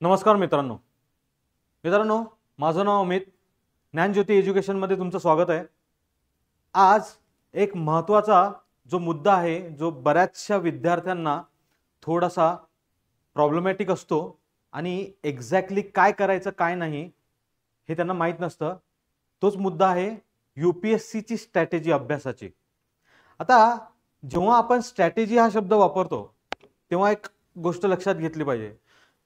नमस्कार मित्रांनो माझं नाव अमित. ज्ञानज्योती एज्युकेशनमध्ये तुमचं स्वागत आहे. आज एक महत्त्वाचा जो मुद्दा आहे, जो बऱ्याचशा विद्यार्थ्यांना थोडासा प्रॉब्लेमॅटिक असतो आणि एक्झॅक्टली काय करायचं काय नाही हे त्यांना माहीत नसतं. तोच मुद्दा आहे UPSCची स्ट्रॅटेजी अभ्यासाची. आता जेव्हा आपण स्ट्रॅटेजी हा शब्द वापरतो तेव्हा एक गोष्ट लक्षात घेतली पाहिजे.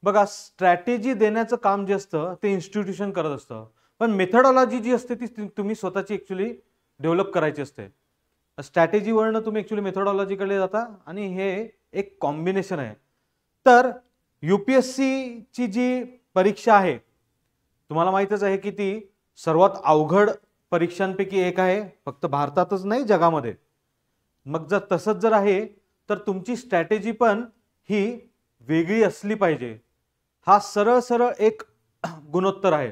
बघा, स्ट्रॅटेजी देण्याचं काम जे असतं ते इन्स्टिट्यूशन करत असतं, पण मेथडॉलॉजी जी असते ती तुम्ही स्वतःची ॲक्च्युली डेव्हलप करायची असते. स्ट्रॅटेजीवरनं तुम्ही ॲक्च्युली मेथडॉलॉजीकडे जाता आणि हे एक कॉम्बिनेशन आहे. तर UPSCची जी परीक्षा आहे तुम्हाला माहीतच आहे की ती सर्वात अवघड परीक्षांपैकी एक आहे, फक्त भारतातच नाही जगामध्ये. मग जर तसंच जर आहे तर तुमची स्ट्रॅटेजी पण ही वेगळी असली पाहिजे. हा सरळ सरळ एक गुणोत्तर आहे.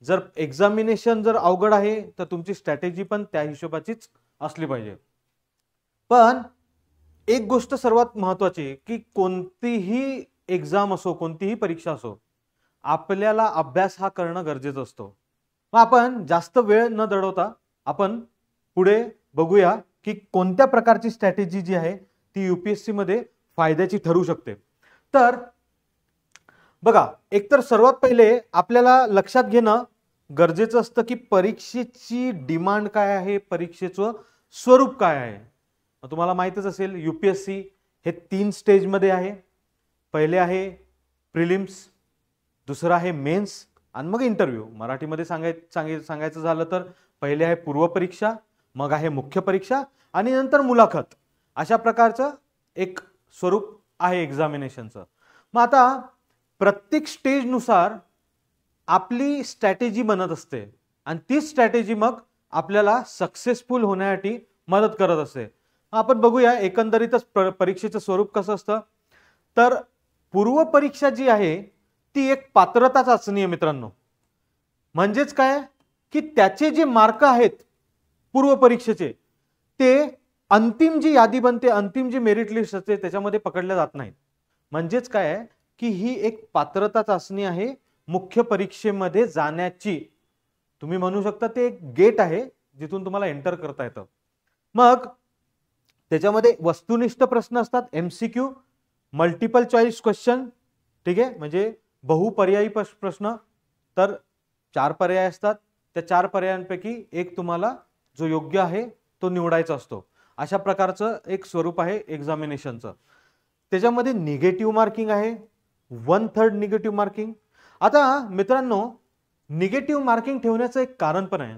जर एक्झामिनेशन जर अवघड आहे तर तुमची स्ट्रॅटेजी पण त्या हिशोबाचीच असली पाहिजे. पण एक गोष्ट सर्वात महत्त्वाची की कोणतीही एक्झाम असो, कोणतीही परीक्षा असो, आपल्याला अभ्यास हा करणं गरजेचं असतो. मग आपण जास्त वेळ न दडवता आपण पुढे बघूया की कोणत्या प्रकारची स्ट्रॅटेजी जी आहे ती UPSC मध्ये फायद्याची ठरू शकते. तर बघा, एकतर सर्वात पहिले आपल्याला लक्षात घेणं गरजेचं असतं की परीक्षेची डिमांड काय आहे, परीक्षेचं स्वरूप काय आहे. तुम्हाला माहीतच असेल UPSC हे 3 स्टेजमध्ये आहे. पहिले आहे प्रिलिम्स, दुसरं आहे मेन्स आणि मग इंटरव्ह्यू. मराठीमध्ये सांगायचं झालं तर पहिले आहे पूर्वपरीक्षा, मग आहे मुख्य परीक्षा आणि नंतर मुलाखत. अशा प्रकारचं एक स्वरूप आहे एक्झामिनेशनचं. मग आता प्रत्येक स्टेजनुसार आपली स्ट्रॅटेजी बनत असते आणि ती स्ट्रॅटेजी मग आपल्याला सक्सेसफुल होण्यासाठी मदत करत असते. आपण बघूया एकंदरीतच परीक्षेचं स्वरूप कसं असतं. तर पूर्वपरीक्षा जी आहे ती एक पात्रता चाचणी आहे मित्रांनो. म्हणजेच काय की त्याचे जे मार्क आहेत पूर्वपरीक्षेचे ते अंतिम जी यादी बनते, अंतिम जी मेरिट लिस्ट असते त्याच्यामध्ये पकडल्या जात नाहीत. म्हणजेच काय आहे की ही एक पात्रता चाचणी आहे मुख्य परीक्षेमध्ये जाण्याची. तुम्ही म्हणू शकता ते एक गेट आहे जिथून तुम्हाला एंटर करता येतं. मग त्याच्यामध्ये वस्तुनिष्ठ प्रश्न असतात, MCQ, मल्टिपल चॉईस क्वेश्चन, ठीक आहे, म्हणजे बहुपर्यायी प्रश्न. तर 4 पर्याय असतात, त्या 4 पर्यायांपैकी एक तुम्हाला जो योग्य आहे तो निवडायचा असतो. अशा प्रकारचं एक स्वरूप आहे एक्झामिनेशनचं. त्याच्यामध्ये निगेटिव्ह मार्किंग आहे, 1/3 निगेटिव्ह मार्किंग. आता मित्रांनो, निगेटिव्ह मार्किंग ठेवण्याचं एक कारण पण आहे.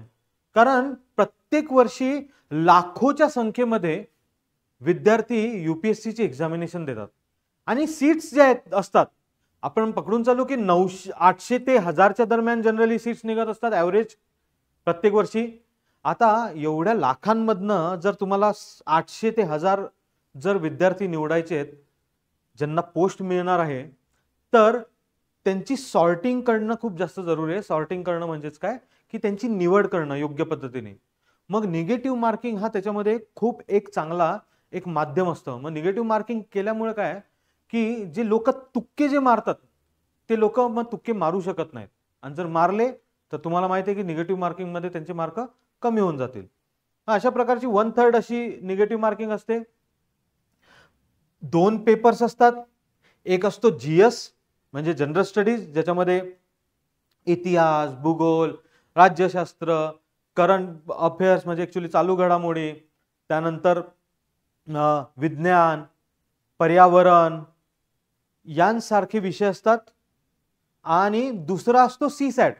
कारण प्रत्येक वर्षी लाखोच्या संख्येमध्ये विद्यार्थी UPSCची एक्झामिनेशन देतात आणि सीट्स जे असतात आपण पकडून चालू की 800 ते 1000च्या दरम्यान जनरली सीट्स निघत असतात ॲव्हरेज प्रत्येक वर्षी. आता एवढ्या लाखांमधनं जर तुम्हाला 800 ते 1000 जर विद्यार्थी निवडायचे आहेत ज्यांना पोस्ट मिळणार आहे, तर त्यांची सॉर्टिंग करणं खूप जास्त जरुरी आहे. सॉर्टिंग करणं म्हणजेच काय की त्यांची निवड करणं योग्य पद्धतीने. मग निगेटिव्ह मार्किंग हा त्याच्यामध्ये खूप एक चांगला एक माध्यम असतं. मग निगेटिव्ह मार्किंग केल्यामुळे काय की जे लोक तुक्के जे मारतात ते लोक मग तुक्के मारू शकत नाहीत आणि जर मारले तर तुम्हाला माहिती आहे की निगेटिव्ह मार्किंग मध्ये त्यांचे मार्क कमी होऊन जातील. अशा प्रकारची 1/3 अशी निगेटिव्ह मार्किंग असते. 2 पेपर्स असतात. एक असतो GS म्हणजे जनरल स्टडीज, ज्याच्यामध्ये इतिहास, भूगोल, राज्यशास्त्र, करंट अफेअर्स म्हणजे ॲक्च्युली चालू घडामोडी, त्यानंतर विज्ञान, पर्यावरण यांसारखे विषय असतात. आणि दुसरा असतो CSAT,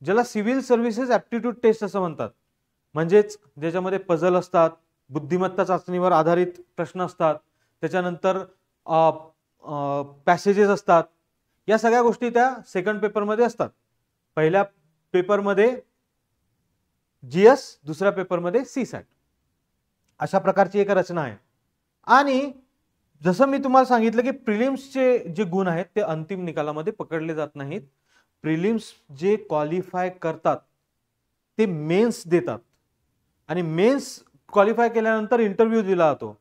ज्याला सिव्हिल सर्व्हिसेस ॲप्टिट्यूड टेस्ट असं म्हणतात. म्हणजेच ज्याच्यामध्ये पझल असतात, बुद्धिमत्ता चाचणीवर आधारित प्रश्न असतात, त्याच्यानंतर पॅसेजेस असतात. या सगळ्या गोष्टी त्या सेकंड पेपरमध्ये असतात. पहिल्या पेपरमध्ये GS, दुसऱ्या पेपरमध्ये CSAT. अशा प्रकारची एक रचना आहे. आणि जसं मी तुम्हाला सांगितलं की प्रिलिम्सचे जे गुण आहेत ते अंतिम निकालामध्ये पकडले जात नाहीत. प्रिलिम्स जे क्वालिफाय करतात ते मेन्स देतात आणि मेन्स क्वालिफाय केल्यानंतर इंटरव्ह्यू दिला जातो.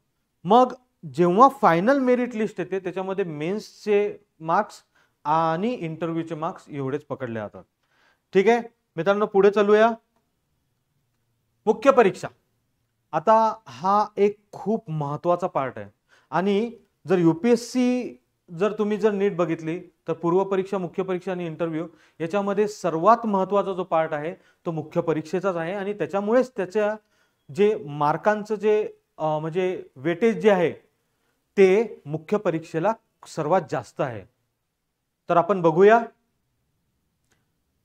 मग जेव्हा फायनल मेरिट लिस्ट येते त्याच्यामध्ये मेन्सचे मार्क्स आणि इंटरव्ह्यूचे मार्क्स एवढेच पकडले जातात. ठीक आहे मित्रांनो, पुढे चालूया. मुख्य परीक्षा. आता हा एक खूप महत्वाचा पार्ट आहे आणि जर यूपीएससी जर तुम्ही जर नीट बघितली तर पूर्व परीक्षा, मुख्य परीक्षा आणि इंटरव्ह्यू याच्यामध्ये सर्वात महत्वाचा जो पार्ट आहे तो मुख्य परीक्षेचाच आहे आणि त्याच्यामुळेच त्याच्या जे मार्कांचं जे म्हणजे वेटेज जे आहे ते मुख्य परीक्षेला सर्वात जास्त आहे. तर आपण बघूया.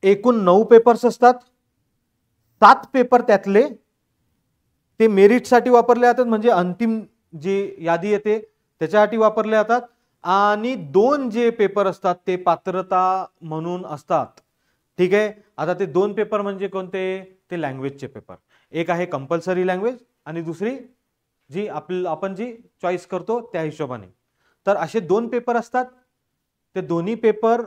एकूण 9 पेपर्स असतात. 7 पेपर त्यातले ते मेरिटसाठी वापरले जातात, म्हणजे अंतिम जी यादी येते त्याच्यासाठी वापरले जातात आणि 2 जे पेपर असतात ते पात्रता म्हणून असतात. ठीक आहे. आता ते 2 पेपर म्हणजे कोणते? ते लँग्वेजचे पेपर. एक आहे कंपल्सरी लँग्वेज आणि दुसरी जी आपण जी चॉईस करतो त्या हिशोबाने. तर असे 2 पेपर असतात. ते दोन्ही पेपर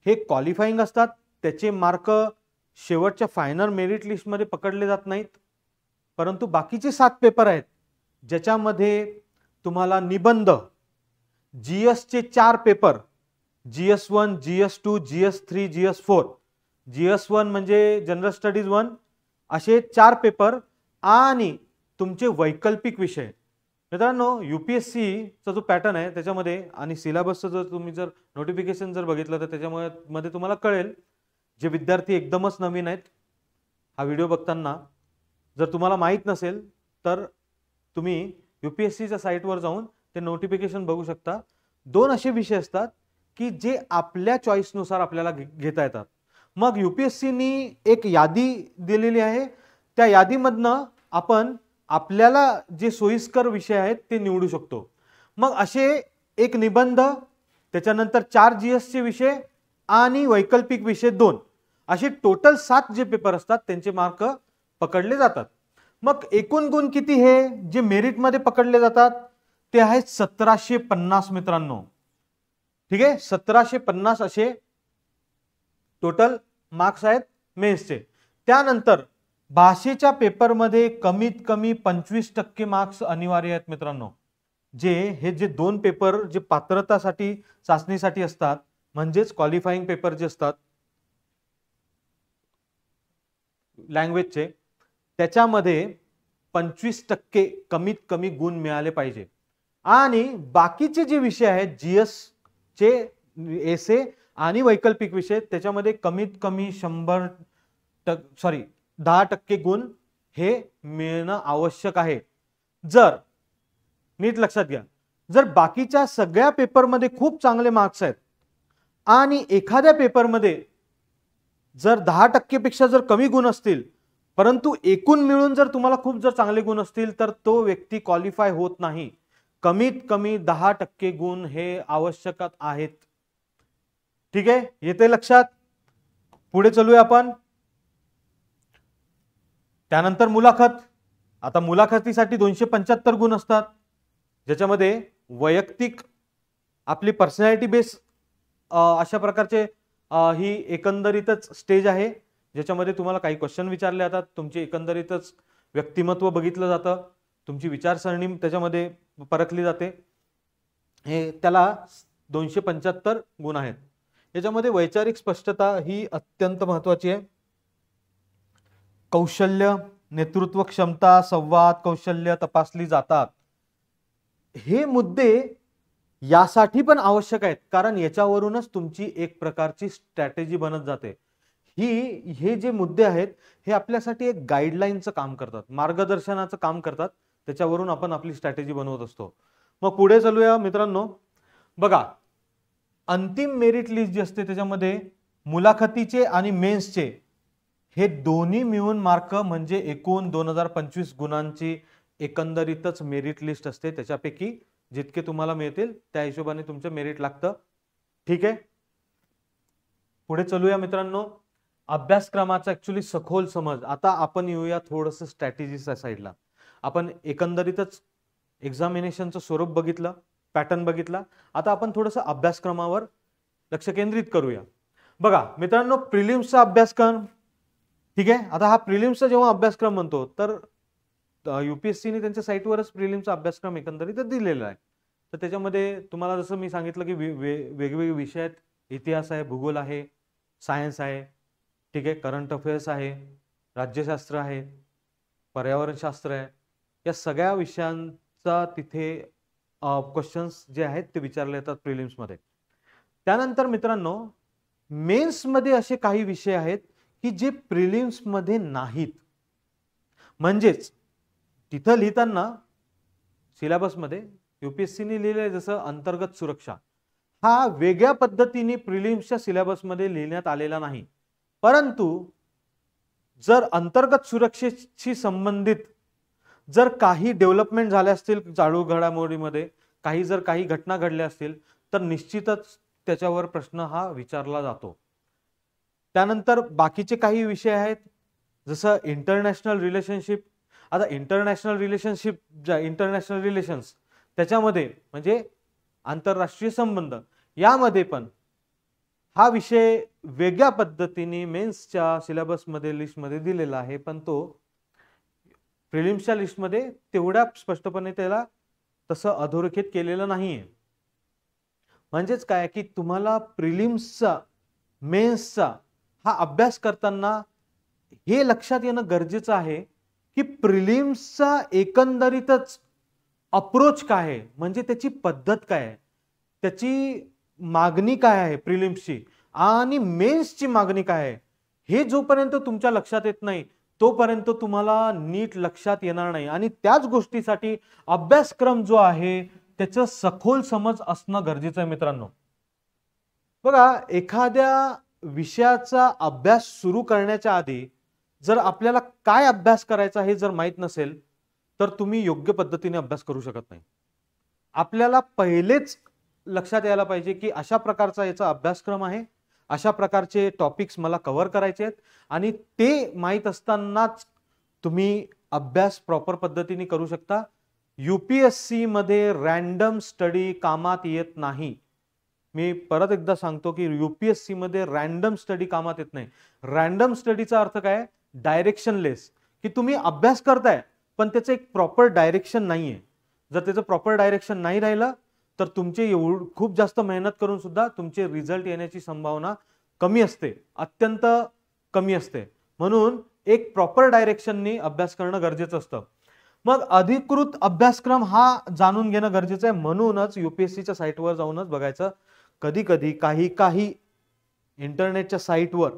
हे क्वालिफाईंग असतात. त्याचे मार्क शेवटच्या फायनल मेरिट लिस्टमध्ये पकडले जात नाहीत. परंतु बाकीचे 7 पेपर आहेत ज्याच्यामध्ये तुम्हाला निबंध, जीएसचे 4 paper, GS1, GS2, GS3, GS4, GS1 म्हणजे जनरल स्टडीज 1, असे 4 पेपर आणि तुमचे वैकल्पिक विषय. मित्रांनो, यूपीएससीचा जो पॅटर्न आहे त्याच्यामध्ये आणि सिलेबसचं जर तुम्ही जर नोटिफिकेशन जर बघितलं तर त्याच्यामध्ये तुम्हाला कळेल. जे विद्यार्थी एकदमच नवीन आहेत हा व्हिडिओ बघताना, जर तुम्हाला माहीत नसेल तर तुम्ही यूपीएससीच्या साईटवर जाऊन ते नोटिफिकेशन बघू शकता. 2 असे विषय असतात की जे आपल्या चॉईसनुसार आपल्याला घेता येतात. मग यूपीएससीनी एक यादी दिलेली आहे. त्या यादीमधनं आपण आपल्याला जे सोयीस्कर विषय आहेत ते निवडू शकतो. मग असे एक निबंध, त्याच्यानंतर 4 जीएसचे विषय आणि वैकल्पिक विषय 2, असे टोटल 7 जे पेपर असतात त्यांचे मार्क पकडले जातात. मग एकूण गुण किती हे जे मेरिट मध्ये पकडले जातात ते आहेत 1750 मित्रांनो. ठीक आहे, 1750 असे टोटल मार्क्स आहेत मेन्सचे. त्यानंतर भाषेच्या पेपरमध्ये कमीत कमी 25% मार्क्स अनिवार्य आहेत मित्रांनो. हे जे 2 पेपर जे पात्रतासाठी चाचणीसाठी असतात म्हणजेच क्वालिफाईंग पेपर जे असतात लँग्वेजचे, त्याच्यामध्ये 25% कमीत कमी गुण मिळाले पाहिजे. आणि बाकीचे जे विषय आहेत जीएस चे, एसे आणि वैकल्पिक विषय, त्याच्यामध्ये कमीत कमी 10% गुण हे मिळणं आवश्यक आहे. जर नीट लक्षात घ्या, जर बाकीच्या सगळ्या पेपरमध्ये खूप चांगले मार्क्स आहेत आणि एखाद्या पेपरमध्ये जर 10% पेक्षा जर कमी गुण असतील परंतु एकूण मिळून जर तुम्हाला खूप जर चांगले गुण असतील तर तो व्यक्ती क्वालिफाय होत नाही. कमीत कमी 10% गुण हे आवश्यक आहेत. ठीक आहे, येते लक्षात. पुढे चलूया आपण. त्यानंतर मुलाखत. आता मुलाखतीसाठी 275 गुण असतात, ज्याच्यामध्ये वैयक्तिक आपली पर्सनॅलिटी बेस अशा प्रकारचे ही एकंदरीतच स्टेज आहे ज्याच्यामध्ये तुम्हाला काही क्वेश्चन विचारले जातात. तुमचे एकंदरीतच व्यक्तिमत्व बघितलं जातं, तुमची विचारसरणी त्याच्यामध्ये परखली जाते. हे त्याला 275 गुण आहेत. याच्यामध्ये वैचारिक स्पष्टता ही अत्यंत महत्वाची आहे. कौशल्य, नेतृत्व क्षमता, संवाद कौशल्य तपासली जातात. हे मुद्दे यासाठी पण आवश्यक आहेत कारण याच्यावरूनच तुमची एक प्रकारची स्ट्रॅटेजी बनत जाते. हे जे मुद्दे आहेत हे आपल्यासाठी एक गाईडलाईनचं काम करतात, मार्गदर्शनाचं काम करतात. त्याच्यावरून आपण आपली स्ट्रॅटेजी बनवत असतो. मग पुढे चलूया मित्रांनो. बघा, अंतिम मेरिट लिस्ट जी असते त्याच्यामध्ये मुलाखतीचे आणि मेन्सचे हे दोन्ही मिळून मार्क म्हणजे एकूण 2025 गुणांची एकंदरीतच मेरिट लिस्ट असते. त्याच्यापैकी जितके तुम्हाला मिळतील त्या हिशोबाने तुमचं मेरिट लागतं. ठीक आहे, पुढे चलूया मित्रांनो. अभ्यासक्रमाचा ऍक्च्युली सखोल समज. आता आपण येऊया थोडंसं स्ट्रॅटेजीच्या साईडला. आपण एकंदरीतच एक्झामिनेशनचं स्वरूप बघितलं, पॅटर्न बघितला. आता आपण थोडंसं अभ्यासक्रमावर लक्ष केंद्रित करूया. बघा मित्रांनो, प्रिलिम्सचा अभ्यासक्रम. ठीक आहे, आता हा प्रिलिम्सचा जेव्हा अभ्यासक्रम म्हणतो तर यूपीएससीने त्यांच्या साईटवरच प्रिलिम्सचा अभ्यासक्रम एकंदरीत दिलेला आहे. तर त्याच्यामध्ये तुम्हाला जसं मी सांगितलं की वेगवेगळे विषय आहेत इतिहास आहे, भूगोल आहे, सायन्स आहे, ठीक आहे, करंट अफेअर्स आहे, राज्यशास्त्र आहे, पर्यावरणशास्त्र आहे. या सगळ्या विषयांचा तिथे क्वेश्चन्स जे आहेत ते विचारले येतात प्रिलिम्समध्ये. त्यानंतर मित्रांनो, मेन्समध्ये असे काही विषय आहेत की जे प्रिलिम्समध्ये नाहीत. म्हणजेच तिथं लिहिताना सिलेबसमध्ये UPSCने लिहिलंय जसं अंतर्गत सुरक्षा, हा वेगळ्या पद्धतीने प्रिलिम्सच्या सिलेबसमध्ये लिहिण्यात आलेला नाही. परंतु जर अंतर्गत सुरक्षेशी संबंधित जर काही डेव्हलपमेंट झाल्या असतील, चालू घडामोडीमध्ये काही घटना घडल्या असतील, तर निश्चितच त्याच्यावर प्रश्न हा विचारला जातो. त्यानंतर बाकीचे काही विषय आहेत जसं इंटरनॅशनल रिलेशनशिप. आता इंटरनॅशनल रिलेशन्स त्याच्यामध्ये म्हणजे आंतरराष्ट्रीय संबंध, यामध्ये पण हा विषय वेगळ्या पद्धतीने मेन्सच्या सिलेबसमध्ये लिस्टमध्ये दिलेला आहे, पण तो प्रिलिम्सच्या लिस्टमध्ये तेवढ्या स्पष्टपणे त्याला तसं अधोरेखित केलेलं नाहीये. म्हणजेच काय की तुम्हाला प्रिलिम्सचा, मेन्सचा हा अभ्यास करताना हे लक्षात येणं गरजेचं आहे की प्रिलिम्सचा एकंदरीतच अप्रोच काय आहे, म्हणजे त्याची पद्धत काय आहे, त्याची मागणी काय आहे प्रिलिम्सची आणि मेन्सची मागणी काय आहे, हे जोपर्यंत तुमच्या लक्षात येत नाही तोपर्यंत तुम्हाला नीट लक्षात येणार नाही. आणि त्याच गोष्टीसाठी अभ्यासक्रम जो आहे त्याचं सखोल समज असणं गरजेचं आहे मित्रांनो. बघा, एखाद्या विषयाचा अभ्यास सुरू करण्याच्या आधी जर आपल्याला काय अभ्यास करायचा हे जर माहित नसेल तर तुम्ही योग्य पद्धतीने अभ्यास करू शकत नाही. आपल्याला पहिलेच लक्षात यायला पाहिजे की अशा प्रकारचा याचा अभ्यासक्रम आहे, अशा प्रकारचे टॉपिक्स मला कव्हर करायचे आहेत, आणि ते माहित असतानाच तुम्ही अभ्यास प्रॉपर पद्धतीने करू शकता. UPSC मध्ये रॅन्डम स्टडी कामात येत नाही. मी परत एकदा सांगतो की UPSC मध्ये रॅन्डम स्टडी कामात येत नाही. रॅन्डम स्टडीचा अर्थ काय? डायरेक्शनलेस, की तुम्ही अभ्यास करताय पण त्याचं एक प्रॉपर डायरेक्शन नाहीये. जर त्याचं प्रॉपर डायरेक्शन नाही राहिलं तर तुमचे खूप जास्त मेहनत करून सुद्धा तुमचे रिझल्ट येण्याची संभावना कमी असते, अत्यंत कमी असते. म्हणून एक प्रॉपर डायरेक्शननी अभ्यास करणं गरजेचं असतं. मग अधिकृत अभ्यासक्रम हा जाणून घेणं गरजेचं आहे. म्हणूनच UPSCच्या साईटवर जाऊनच बघायचं. कधी कधी काही इंटरनेटच्या साईटवर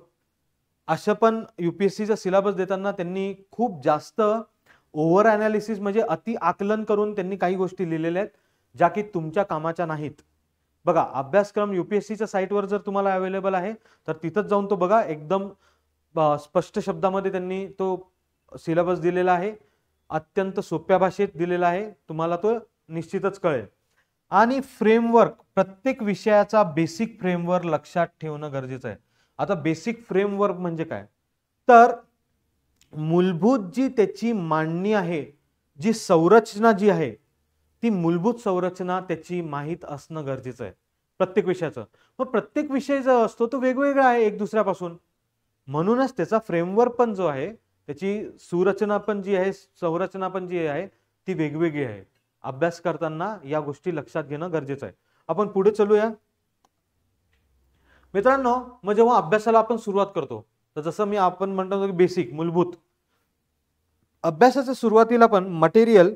असं पण UPSCचा सिलेबस देताना त्यांनी खूप जास्त ओव्हर अनालिसिस म्हणजे अति आकलन करून त्यांनी काही गोष्टी लिहिलेल्या आहेत ज्या की तुमच्या कामाच्या नाहीत. बघा, अभ्यासक्रम UPSCच्या साईटवर जर तुम्हाला अवेलेबल आहे तर तिथंच जाऊन तो बघा. एकदम स्पष्ट शब्दामध्ये त्यांनी तो सिलेबस दिलेला आहे, अत्यंत सोप्या भाषेत दिलेला आहे, तुम्हाला तो निश्चितच कळेल. आणि फ्रेमवर्क, प्रत्येक विषयाचा बेसिक फ्रेमवर्क लक्षात ठेवणं गरजेचं आहे. आता बेसिक फ्रेमवर्क म्हणजे काय? तर मूलभूत जी त्याची मांडणी आहे, जी संरचना जी आहे, ती मूलभूत संरचना त्याची माहीत असणं गरजेचं आहे प्रत्येक विषयाचं. मग प्रत्येक विषय जो असतो तो वेगवेगळा आहे एक दुसऱ्यापासून, म्हणूनच त्याचा फ्रेमवर्क पण जो आहे, त्याची सुरचना पण जी आहे, संरचना पण जी आहे ती वेगवेगळी आहे. अभ्यास करताना या गोष्टी लक्षात घेणं गरजेचं आहे. आपण पुढे चलूया मित्रांनो. मग जेव्हा अभ्यासाला आपण सुरुवात करतो तर जसं आपण म्हणतो की बेसिक, मूलभूत अभ्यासाच्या सुरुवातीला पण मटेरियल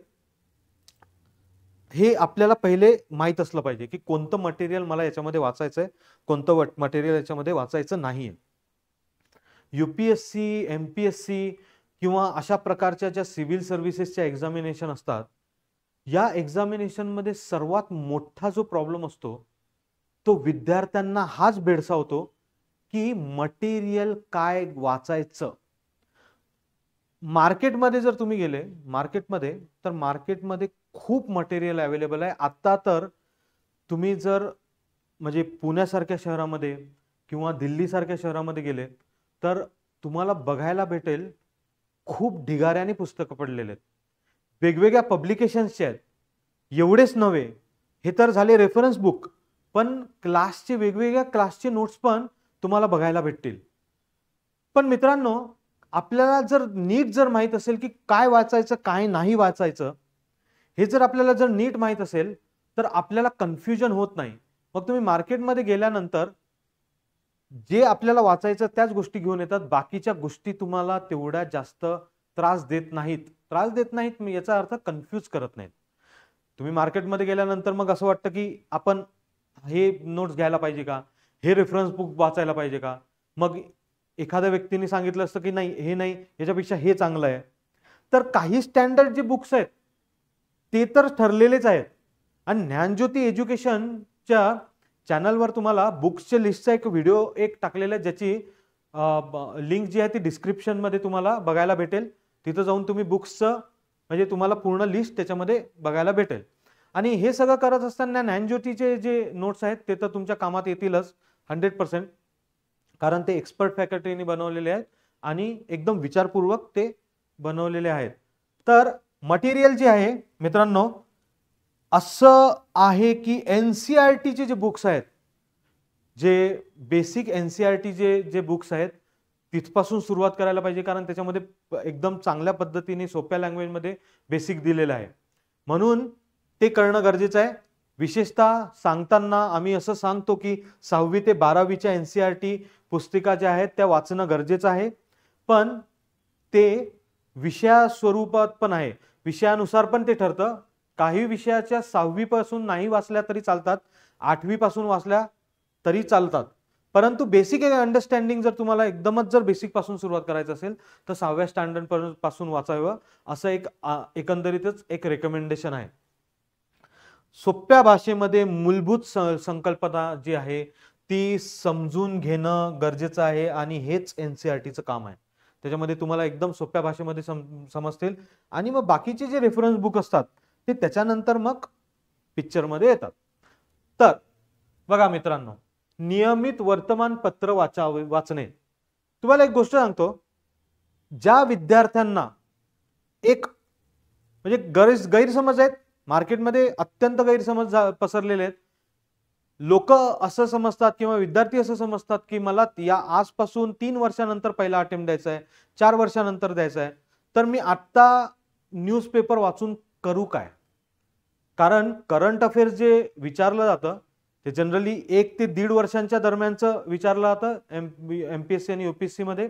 हे आपल्याला पहिले माहित असलं पाहिजे की कोणतं मटेरियल मला याच्यामध्ये वाचायचंय, कोणतं मटेरियल याच्यामध्ये वाचायचं नाहीये. UPSC, MPSC किंवा अशा प्रकारच्या ज्या सिव्हिल सर्व्हिसेसच्या एक्झामिनेशन असतात, या एक्झामिनेशन मध्ये सर्वात मोठा जो प्रॉब्लेम असतो तो विद्यार्थ्यांना हाच भेडसावतो की मटेरियल काय वाचायचं. मार्केटमध्ये जर तुम्ही गेले तर मार्केटमध्ये खूप मटेरियल अवेलेबल आहे. आता तर तुम्ही जर म्हणजे पुण्यासारख्या शहरामध्ये किंवा दिल्लीसारख्या शहरामध्ये गेले तर तुम्हाला बघायला भेटेल खूप ढिगाऱ्याने पुस्तकं पडलेले आहेत, वेगवेगळ्या पब्लिकेशन्सचे आहेत. एवढेच नव्हे, हे तर झाले रेफरन्स बुक, पण क्लासचे वेगवेगळ्या क्लासचे नोट्स पण तुम्हाला बघायला भेटतील. पण मित्रांनो, आपल्याला जर नीट जर माहित असेल की काय वाचायचं काय नाही वाचायचं, हे जर आपल्याला जर नीट माहित असेल तर आपल्याला कन्फ्युजन होत नाही. मग तुम्ही मार्केटमध्ये गेल्यानंतर जे आपल्याला वाचायचं त्याच गोष्टी घेऊन येतात, बाकीच्या गोष्टी तुम्हाला तेवढ्या जास्त त्रास देत नाहीत. त्रास देत नाहीत मी याचा अर्थ कन्फ्यूज करत नाहीत. तुम्ही मार्केटमध्ये गेल्यानंतर मग असं वाटतं की आपण हे नोट्स घ्यायला पाहिजे का, हे रेफरन्स बुक वाचायला पाहिजे का, मग एखाद्या व्यक्तीने सांगितलं असतं की नाही हे नाही, याच्यापेक्षा हे चांगलं आहे. तर काही स्टँडर्ड जे बुक्स आहेत ते तर ठरलेलेच आहेत. आणि ज्ञानज्योती एज्युकेशनच्या चॅनलवर तुम्हाला बुक्सच्या लिस्टचा एक व्हिडिओ टाकलेला आहे, ज्याची लिंक जी आहे ती डिस्क्रिप्शनमध्ये तुम्हाला बघायला भेटेल. तिथं जाऊन तुम्ही बुक्सचं म्हणजे तुम्हाला पूर्ण लिस्ट त्याच्यामध्ये बघायला भेटेल. आणि हे सगळं करत असताना ज्ञानज्योतीचे जे नोट्स आहेत ते तर तुमच्या कामात येतीलच 100%, कारण ते एक्सपर्ट फॅकल्टीने बनवलेले आहेत आणि एकदम विचारपूर्वक ते बनवलेले आहेत. तर मटेरियल जे आहे मित्रांनो असं आहे की NCERTचे जे बुक्स आहेत, जे बेसिक NCERTचे जे बुक्स आहेत तिथपासून सुरुवात करायला पाहिजे, कारण त्याच्यामध्ये एकदम चांगल्या पद्धतीने सोप्या लँग्वेजमध्ये बेसिक दिलेलं आहे. म्हणून ते करणं गरजेचं आहे. विशेषतः सांगताना आम्ही असं सांगतो की 6वी ते 12वीच्या NCERT पुस्तिका ज्या आहेत त्या वाचणं गरजेचं आहे, पण ते विषया स्वरूपात पण आहे, विषयानुसार पण ते ठरतं. काही विषयाच्या 6वी पासून नाही वाचल्या तरी चालतात, 8वी पासून वाचल्या तरी चालतात, परंतु बेसिक अंडरस्टँडिंग जर तुम्हाला एकदमच जर बेसिक पासून सुरुवात करायचं असेल तर 6व्या स्टँडर्ड पासून वाचावं, असं एकंदरीतच एक रेकमेंडेशन आहे. सोप्या भाषेमध्ये मूलभूत संकल्पना जी आहे ती समजून घेणं गरजेचं आहे आणि हेच NCERTचं काम आहे. त्याच्यामध्ये तुम्हाला एकदम सोप्या भाषेमध्ये समजतील आणि मग बाकीचे जे रेफरन्स बुक असतात ते त्याच्यानंतर मग पिक्चरमध्ये येतात. तर बघा मित्रांनो, नियमित वर्तमानपत्र वाचणे. तुम्हाला एक गोष्ट सांगतो, ज्या विद्यार्थ्यांना एक म्हणजे गैरसमज आहेत मार्केटमध्ये, अत्यंत गैरसमज पसरलेले आहेत. लोक असं समजतात किंवा विद्यार्थी असं समजतात की मला या आजपासून 3 वर्षानंतर पहिला अटेम्प्ट द्यायचा आहे, 4 वर्षानंतर द्यायचा आहे, तर मी आत्ता न्यूजपेपर वाचून करू काय? कारण करंट अफेअर्स जे विचारलं जातं ते जनरली 1 ते 1.5 वर्षांच्या दरम्यानचं विचारलं जातं MPSC आणि UPSC मध्ये.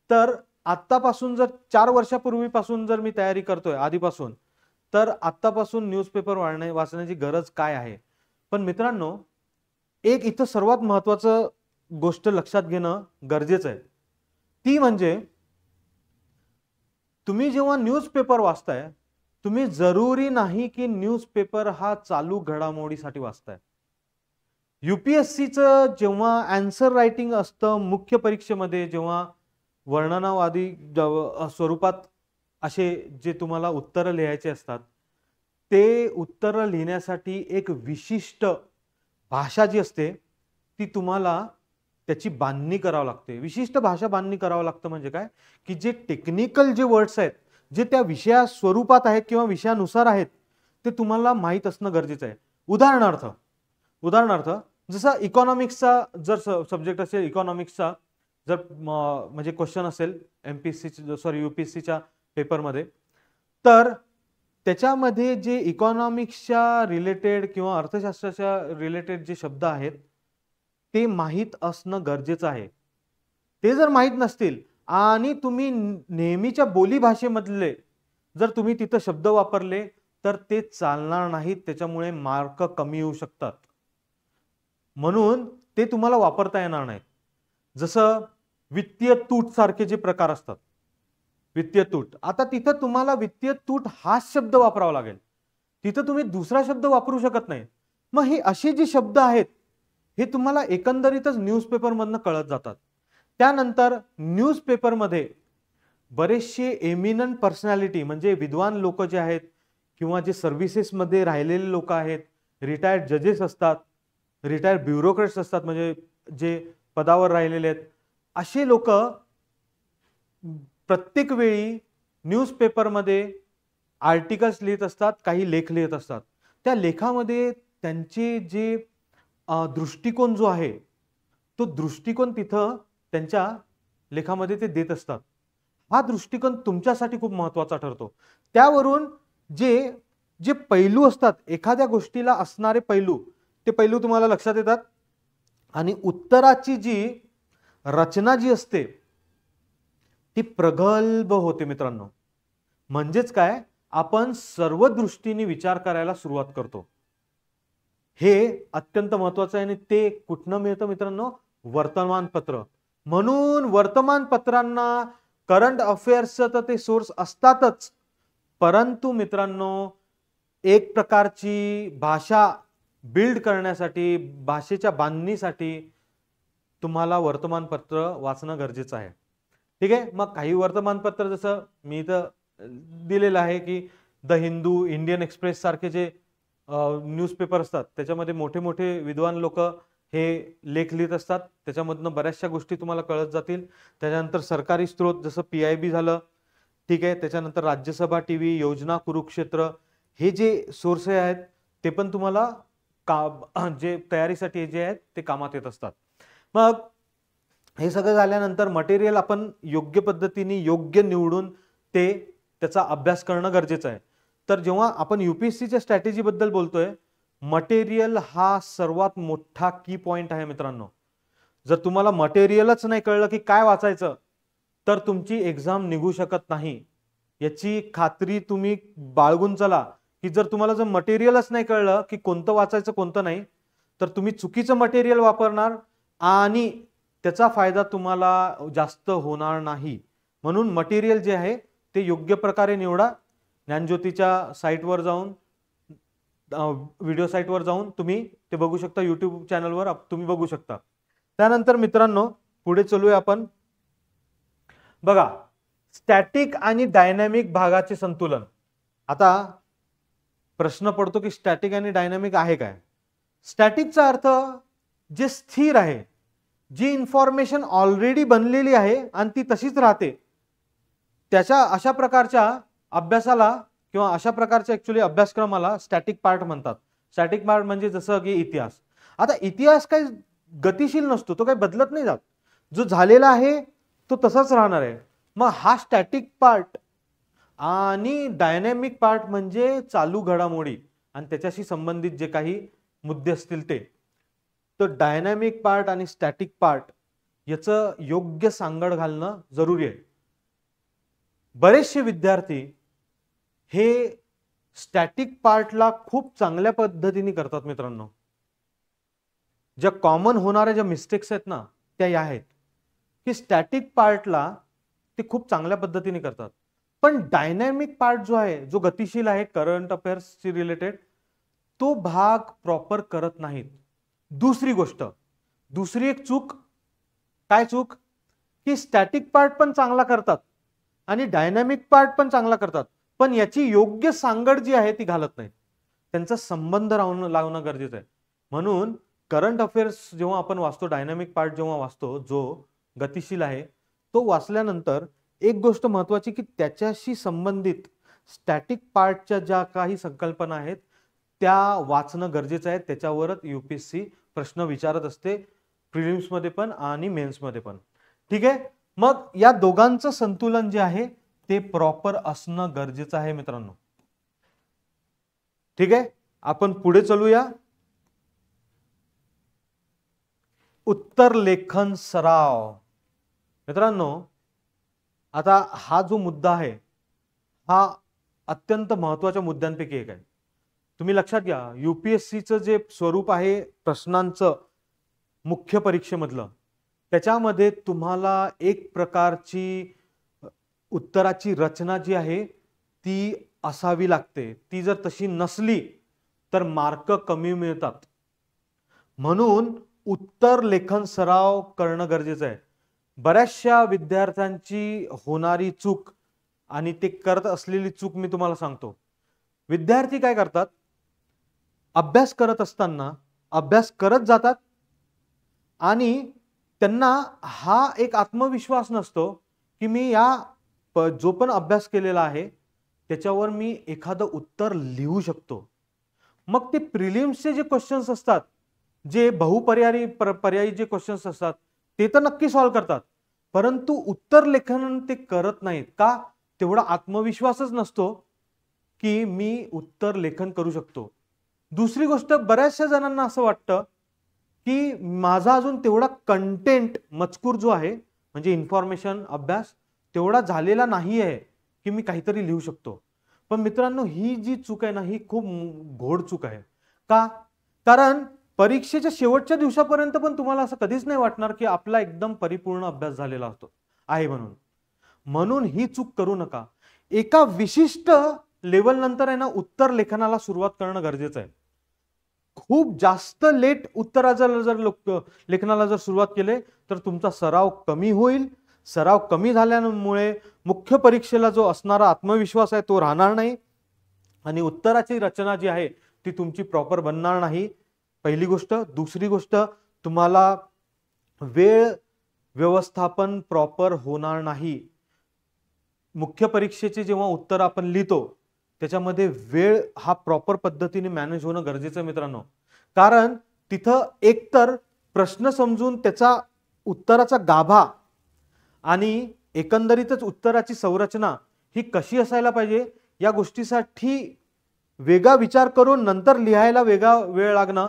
तर आत्तापासून जर 4 वर्षापूर्वीपासून जर मी तयारी करतोय आधीपासून, तर आत्तापासून न्यूजपेपर वाचण्याची गरज काय आहे? पण मित्रांनो, एक इथं सर्वात महत्त्वाचं गोष्ट लक्षात घेणं गरजेचं आहे, ती म्हणजे तुम्ही जेव्हा न्यूजपेपर वाचताय, तुम्ही जरुरी नाही की न्यूजपेपर हा चालू घडामोडीसाठी वाचताय. UPSCचं जेव्हा आन्सर रायटिंग असतं मुख्य परीक्षेमध्ये, जेव्हा वर्णनावादी स्वरूपात असे जे तुम्हाला उत्तरं लिहायचे असतात, ते उत्तरं लिहिण्यासाठी एक विशिष्ट भाषा जी असते ती तुम्हाला त्याची बांधणी करावी लागते. विशिष्ट भाषा बांधणी करावं लागतं म्हणजे काय की जे टेक्निकल जे वर्ड्स आहेत, जे त्या विषया स्वरूपात आहेत किंवा विषयानुसार आहेत, ते तुम्हाला माहीत असणं गरजेचं आहे. उदाहरणार्थ जसं इकॉनॉमिक्सचा जर सब्जेक्ट असेल, इकॉनॉमिक्सचा जर म्हणजे क्वेश्चन असेल UPSCच्या पेपरमध्ये, तर त्याच्यामध्ये जे इकॉनॉमिक्सच्या रिलेटेड किंवा अर्थशास्त्राच्या रिलेटेड जे शब्द आहेत ते माहीत असणं गरजेचं आहे. ते जर माहीत नसतील आणि तुम्ही नेहमीच्या बोलीभाषेमधले जर तुम्ही तिथं शब्द वापरले तर ते चालणार नाहीत, त्याच्यामुळे मार्क कमी येऊ शकतात. म्हणून ते तुम्हाला वापरता येणार नाहीत. जसं वित्तीय तूट सारखे जे प्रकार असतात, वित्तीय तूट, आता तिथं तुम्हाला वित्तीय तूट हाच शब्द वापरावा लागेल, तिथं तुम्ही दुसरा शब्द वापरू शकत नाही. मग हे असे जे शब्द आहेत हे तुम्हाला एकंदरीतच न्यूजपेपर मधनं कळत जातात. त्यानंतर न्यूजपेपरमध्ये बरेचसे एमिनंट पर्सनॅलिटी म्हणजे विद्वान लोक जे आहेत किंवा जे सर्व्हिसेसमध्ये राहिलेले लोक आहेत, रिटायर्ड जजेस असतात, रिटायर्ड ब्युरोक्रेट्स असतात, म्हणजे जे पदावर राहिलेले आहेत, असे लोक प्रत्येक वेळी न्यूजपेपरमध्ये आर्टिकल्स लिहित असतात, काही लेख लिहित असतात. त्या लेखामध्ये त्यांचे जे दृष्टिकोन जो आहे तो दृष्टिकोन तिथं त्यांच्या लेखामध्ये ते देत असतात. हा दृष्टिकोन तुमच्यासाठी खूप महत्त्वाचा ठरतो. त्यावरून जे जे पैलू असतात, एखाद्या गोष्टीला असणारे पैलू, ते पैलू तुम्हाला लक्षात येतात आणि उत्तराची जी रचना जी असते ती प्रगल्भ होते मित्रांनो. म्हणजेच काय, आपण सर्व दृष्टीने विचार करायला सुरुवात करतो. हे अत्यंत महत्वाचं आहे आणि ते कुठनं मिळतं मित्रांनो? वर्तमानपत्र. म्हणून वर्तमानपत्रांना करंट अफेअर्सचं तर ते सोर्स असतातच, परंतु मित्रांनो एक प्रकारची भाषा बिल्ड करण्यासाठी, भाषेच्या बांधणीसाठी तुम्हाला वर्तमानपत्र वाचणं गरजेचं आहे. ठीक आहे. मग काही वर्तमानपत्र जसं मी इथं दिलेलं आहे की द हिंदू, इंडियन एक्सप्रेस सारखे जे न्यूजपेपर असतात त्याच्यामध्ये मोठे मोठे विद्वान लोक हे लेख लिहित असतात. त्याच्यामधनं बऱ्याचशा गोष्टी तुम्हाला कळत जातील. त्याच्यानंतर सरकारी स्त्रोत जसं PIB झालं, ठीक आहे. त्याच्यानंतर राज्यसभा TV, योजना कुरुक्षेत्र, हे जे सोर्स आहेत ते पण तुम्हाला जे तयारीसाठी जे आहेत ते कामात येत असतात. मग हे सगळं झाल्यानंतर मटेरियल आपण योग्य पद्धतीने योग्य निवडून त्याचा अभ्यास करणं गरजेचं आहे. तर जेव्हा आपण UPSCच्या स्ट्रॅटेजी बद्दल बोलतोय, मटेरियल हा सर्वात मोठा की पॉइंट आहे मित्रांनो. जर तुम्हाला मटेरियलच नाही कळलं की काय वाचायचं तर तुमची एक्झाम निघू शकत नाही. याची खात्री तुम्ही बाळगून चला की जर तुम्हाला जर मटेरियलच नाही कळलं की कोणतं वाचायचं कोणतं नाही, तर तुम्ही चुकीचं मटेरियल वापरणार आणि त्याचा फायदा तुम्हाला जास्त होणार नाही. म्हणून मटेरियल जे आहे ते योग्य प्रकारे निवडा. ज्ञानज्योतीच्या साईटवर जाऊन, व्हिडिओ साईटवर जाऊन तुम्ही ते बघू शकता. YouTube चॅनलवर तुम्ही बघू शकता. त्यानंतर मित्रांनो पुढे चलूया आपण. बघा, स्टॅटिक आणि डायनॅमिक भागाचे संतुलन. आता प्रश्न पडतो की स्टॅटिक आणि डायनॅमिक आहे काय? स्टॅटिकचा अर्थ जे स्थिर आहे, जी इन्फॉर्मेशन ऑलरेडी बनलेली आहे आणि ती तशीच राहते, त्याच्या अशा प्रकारच्या अभ्यासाला किंवा अशा प्रकारच्या ऍक्च्युअली अभ्यासक्रमाला स्टॅटिक पार्ट म्हणतात. स्टॅटिक पार्ट म्हणजे जसं की इतिहास. आता इतिहास काही गतिशील नसतो, तो काही बदलत नाही जात. जो झालेला आहे तो तसाच राहणार आहे. मग हा स्टॅटिक पार्ट. आणि डायनॅमिक पार्ट म्हणजे चालू घडामोडी आणि त्याच्याशी संबंधित जे काही मुद्दे असतील ते. तर डायनॅमिक पार्ट आणि स्टॅटिक पार्ट याचं योग्य सांगड घालणं जरुरी आहे. बरेचसे विद्यार्थी हे स्टॅटिक पार्टला खूप चांगल्या पद्धतीने करतात मित्रांनो. ज्या कॉमन होणाऱ्या ज्या मिस्टेक्स आहेत ना, त्या या आहेत की स्टॅटिक पार्टला ते खूप चांगल्या पद्धतीने करतात, पण डायनॅमिक पार्ट जो आहे, जो गतिशील आहे, करंट अफेअर्सशी रिलेटेड, तो भाग प्रॉपर करत नाहीत. दुसरी गोष्ट, दुसरी एक चूक. काय चूक? की स्टॅटिक पार्ट पण चांगला करतात आणि डायनॅमिक पार्ट पण चांगला करतात, पण याची योग्य सांगड जी आहे ती घालत नाहीत. त्यांचा संबंध लावणं गरजेचं आहे. म्हणून करंट अफेअर्स जेव्हा आपण वाचतो, डायनॅमिक पार्ट जेव्हा वाचतो, जो गतिशील आहे, तो वाचल्यानंतर एक गोष्ट महत्वाची की त्याच्याशी संबंधित स्टॅटिक पार्टच्या ज्या काही संकल्पना आहेत त्या वाचणं गरजेचं आहे. त्याच्यावरच UPSC प्रश्न विचारत असते, प्रिलिम्स मध्ये पण आणि मेन्स मध्ये पण. ठीक आहे. मग या दोघांचं संतुलन जे आहे ते प्रॉपर असणं गरजेचं आहे मित्रांनो. ठीक आहे. आपण पुढे चलूया. उत्तर लेखन सराव. मित्रांनो, आता हा जो मुद्दा आहे हा अत्यंत महत्वाच्या मुद्द्यांपैकी एक आहे. तुम्ही लक्षात घ्या, UPSCचं जे स्वरूप आहे प्रश्नांचं मुख्य परीक्षेमधलं, त्याच्यामध्ये तुम्हाला एक प्रकारची उत्तराची रचना जी आहे ती असावी लागते. ती जर तशी नसली तर मार्क कमी मिळतात. म्हणून उत्तर लेखन सराव करणं गरजेचं आहे. बऱ्याचशा विद्यार्थ्यांची होणारी चूक आणि ते करत असलेली चूक मी तुम्हाला सांगतो. विद्यार्थी काय करतात, अभ्यास करत असताना अभ्यास करत जातात आणि त्यांना हा एक आत्मविश्वास नसतो की मी जो पण अभ्यास केलेला आहे त्याच्यावर मी एखादं उत्तर लिहू शकतो. मग ते प्रिलिम्सचे जे क्वेश्चन्स असतात, जे पर्यायी जे क्वेश्चन्स असतात ते तर नक्की सॉल्व्ह करतात, परंतु उत्तर लेखन ते करत नाहीत. का? तेवढा आत्मविश्वासच नसतो की मी उत्तर लेखन करू शकतो. दुसरी गोष्ट, बऱ्याचशा जणांना असं वाटतं की माझा अजून तेवढा कंटेंट मजकूर जो आहे म्हणजे इन्फॉर्मेशन अभ्यास तेवढा झालेला नाही आहे की मी काहीतरी लिहू शकतो. पण मित्रांनो, ही जी चूक आहे ना, ही खूप घोड चूक आहे. का? कारण परीक्षेच्या शेवटच्या दिवसापर्यंत पण तुम्हाला असं कधीच नाही वाटणार की आपला एकदम परिपूर्ण अभ्यास झालेला आहे म्हणून. म्हणून ही चूक करू नका. एका विशिष्ट लेवल नंतर आहे ना उत्तर लेखनाला सुरुवात करणं गरजेचं आहे. खूप जास्त लेट उत्तराचा जर लेखनाला जर सुरुवात केले तर तुमचा सराव कमी होईल. सराव कमी झाल्यामुळे मुख्य परीक्षेला जो असणारा आत्मविश्वास आहे तो राहणार नाही आणि उत्तराची रचना जी आहे ती तुमची प्रॉपर बनणार नाही. पहिली गोष्ट. दुसरी गोष्ट, तुम्हाला वेळ व्यवस्थापन प्रॉपर होणार नाही. मुख्य परीक्षेचे जेव्हा उत्तर आपण लिहितो त्याच्यामध्ये वेळ हा प्रॉपर पद्धतीने मॅनेज होणं गरजेचं आहे मित्रांनो. कारण तिथं एकतर प्रश्न समजून त्याचा उत्तराचा गाभा आणि एकंदरीतच उत्तराची संरचना ही कशी असायला पाहिजे या गोष्टीसाठी वेगळा विचार करून नंतर लिहायला वेगळा वेळ लागणं,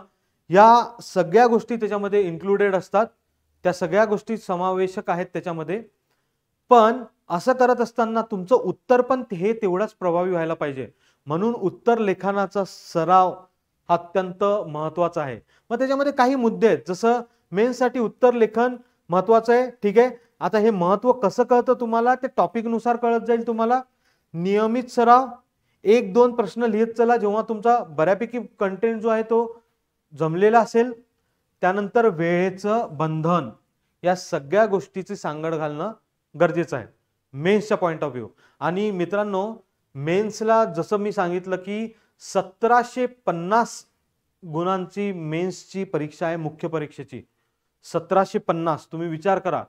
या सगळ्या गोष्टी त्याच्यामध्ये इन्क्लुडेड असतात. त्या सगळ्या गोष्टी समावेशक आहेत त्याच्यामध्ये. पण असं करत असताना तुमचं उत्तर पण हे तेवढाच प्रभावी व्हायला पाहिजे. म्हणून उत्तर लेखनाचा सराव अत्यंत महत्वाचा आहे. मग त्याच्यामध्ये काही मुद्दे आहेत. जसं मेन्ससाठी उत्तर लेखन महत्वाचं आहे. ठीक आहे. आता हे महत्व कसं कळतं तुम्हाला? ते टॉपिक नुसार कळत जाईल तुम्हाला. नियमित सराव, 1-2 प्रश्न लिहित चला. जेव्हा तुमचा बऱ्यापैकी कंटेंट जो आहे तो जमलेला असेल, त्यानंतर वेळेचं बंधन, या सगळ्या गोष्टीची सांगड घालणं गरजेचं आहे मेन्सच्या पॉइंट ऑफ व्ह्यू. आणि मित्रांनो, मेन्सला जसं मी सांगितलं की 1750 गुणांची मेन्सची परीक्षा आहे मुख्य परीक्षेची. 1750. तुम्ही विचार करा,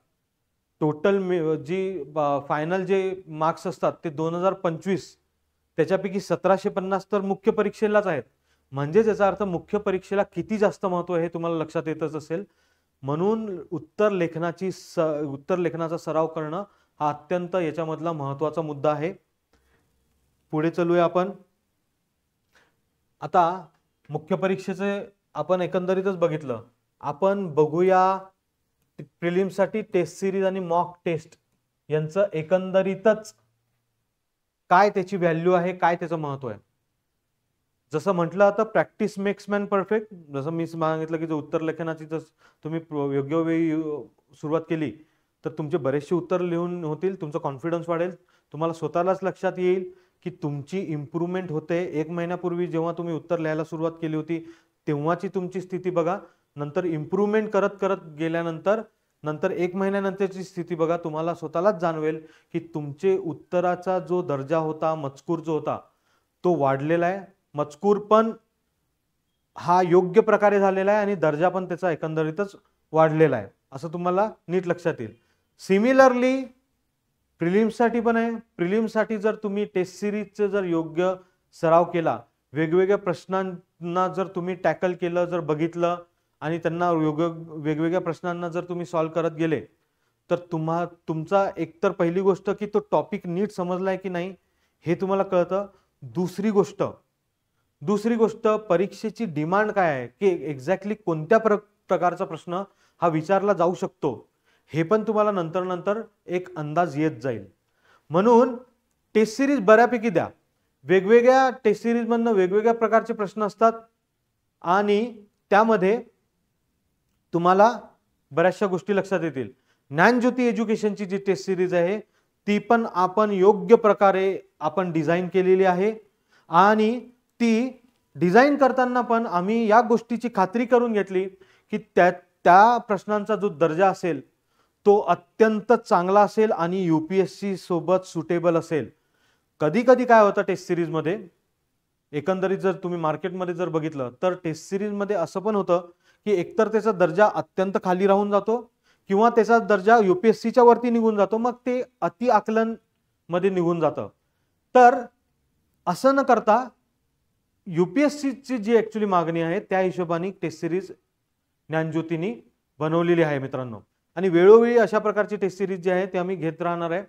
टोटल जी फायनल जे मार्क्स असतात ते 2025, त्याच्यापैकी 1750 तर मुख्य परीक्षेलाच आहेत. म्हणजे याचा अर्थ मुख्य परीक्षेला किती जास्त महत्व आहे हे तुम्हाला लक्षात येतच असेल. म्हणून उत्तर लेखनाचा सराव करणं हा अत्यंत याच्यामधला महत्वाचा मुद्दा आहे. पुढे चलूया आपण. आता मुख्य परीक्षेचे आपण एकंदरीतच बघितलं. आपण बघूया प्रिलिम्ससाठी टेस्ट सिरीज आणि मॉक टेस्ट यांचं एकंदरीतच काय त्याची व्हॅल्यू आहे, काय त्याचं महत्व आहे. जसं म्हटलं आता प्रॅक्टिस मेक्स मॅन परफेक्ट. जसं मी सांगितलं की जर उत्तर लेखनाची जर तुम्ही योग्य वेळी सुरुवात केली तर तुमचे बरेचसे उत्तर लिहून होतील, तुमचा कॉन्फिडन्स वाढेल, तुम्हाला स्वतःलाच लक्षात येईल की तुमची इम्प्रूव्हमेंट होते. 1 महिन्यापूर्वी जेव्हा तुम्ही उत्तर लिहायला सुरुवात केली होती तेव्हाची तुमची स्थिती बघा, नंतर इम्प्रूव्हमेंट करत करत गेल्यानंतर नंतर 1 महिन्यानंतरची स्थिती बघा. तुम्हाला स्वतःलाच जाणवेल की तुमचे उत्तराचा जो दर्जा होता, मजकूर जो होता तो वाढलेला आहे. मजकूर पण हा योग्य प्रकारे झालेला आहे आणि दर्जा पण त्याचा एकंदरीतच वाढलेला आहे, असं तुम्हाला नीट लक्षात येईल. सिमिलरली प्रिलिम्ससाठी पण आहे. प्रिलिम्ससाठी जर तुम्ही टेस्ट सिरीजचे जर योग्य सराव केला, वेगवेगळ्या प्रश्नांना जर तुम्ही टॅकल केलं, जर बघितलं आणि त्यांना वेगवेगळ्या प्रश्नांना जर तुम्ही सॉल्व्ह करत गेले तर तुमचा एकतर पहिली गोष्ट की तो टॉपिक नीट समजलाय की नाही हे तुम्हाला कळतं. दुसरी गोष्ट परीक्षेची डिमांड काय आहे, की एक्झॅक्टली कोणत्या प्रकारचा प्रश्न हा विचारला जाऊ शकतो हे पण तुम्हाला नंतर एक अंदाज येत जाईल. म्हणून टेस्ट सिरीज बऱ्यापैकी द्या. वेगवेगळ्या टेस्ट सिरीज मधनं वेगवेगळ्या प्रकारचे प्रश्न असतात आणि त्यामध्ये तुम्हाला बऱ्याचशा गोष्टी लक्षात येतील. ज्ञानज्योती एज्युकेशनची जी टेस्ट सिरीज आहे ती पण आपण योग्य प्रकारे आपण डिझाईन केलेली आहे आणि ती डिझाईन करताना पण आम्ही या गोष्टीची खात्री करून घेतली की त्या प्रश्नांचा जो दर्जा असेल तो अत्यंत चांगला असेल आणि यूपीएससी सोबत सुटेबल असेल. कधी कधी काय होतं टेस्ट सिरीज मध्ये, एकंदरीत जर तुम्ही मार्केटमध्ये जर बघितलं तर टेस्ट सिरीज मध्ये असं पण होतं की एकतर त्याचा दर्जा अत्यंत खाली राहून जातो किंवा त्याचा दर्जा यूपीएससीच्या वरती निघून जातो, मग ते अति आकलन मध्ये निघून जातं. तर असं न करता यूपीएससीची जी ऍक्च्युअली मागणी आहे त्या हिशोबाने टेस्ट सिरीज ज्ञानज्योतीनी बनवलेली आहे मित्रांनो. आणि वेळोवेळी अशा प्रकारची टेस्ट सिरीज जी आहे ते आम्ही घेत राहणार आहे.